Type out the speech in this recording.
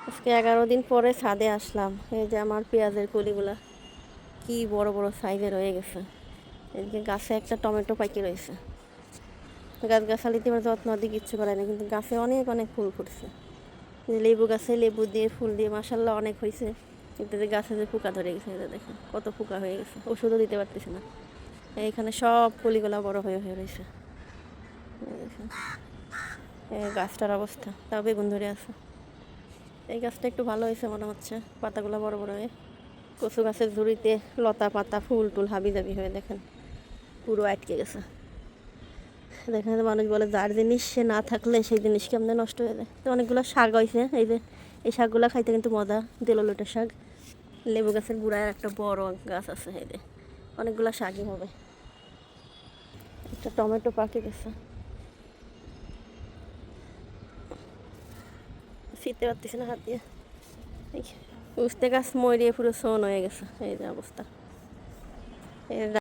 আজকে 11 দিন পরে ছাদে আসলাম। এই যে আমার পেঁয়াজের কলিগুলা কি বড় বড় সাইজের হয়ে গেছে। এদিকে গাছে একটা টমেটো পাকি রয়েছে। গাছগাছালিতে এবার যত্ন দিয়ে কিচ্ছু করায় না, কিন্তু গাছে অনেক অনেক ফুল ফুটছে। লেবু গাছে লেবু দিয়ে ফুল দিয়ে মাসাল্লাহ অনেক হয়েছে, কিন্তু যে গাছে যে পোকা ধরে গেছে এটা দেখেন কত পোকা হয়ে গেছে, ওষুধও দিতে পারতেছে না। এইখানে সব কলিগুলা বড় হয়ে হয়ে রয়েছে। গাছটার অবস্থা, তাও বেগুন ধরে আছে। এই গাছটা একটু ভালো হয়েছে মনে হচ্ছে, পাতাগুলো বড় বড় হয়ে। কচু গাছের ঝুড়িতে লতা পাতা ফুল টুল হাবি জাবি হয়ে দেখেন পুরো আটকে গেছে। দেখেন মানুষ বলে যার জিনিস সে না থাকলে সেই জিনিস কেমনে নষ্ট হয়ে যায়। তো অনেকগুলো শাক হয়েছে, এই যে এই শাকগুলো খাইতে কিন্তু মজা, দেললটা শাক। লেবু গাছের গুড়ায় একটা বড় গাছ আছে, এই যে অনেকগুলো শাকই হবে। একটা টমেটো পাকে গেছে, ছিঁড়তে পারতেছি না হাত দিয়ে। উস্তে গাছ মরিয়ে পুরো সোন হয়ে গেছে, এই যে অবস্থা।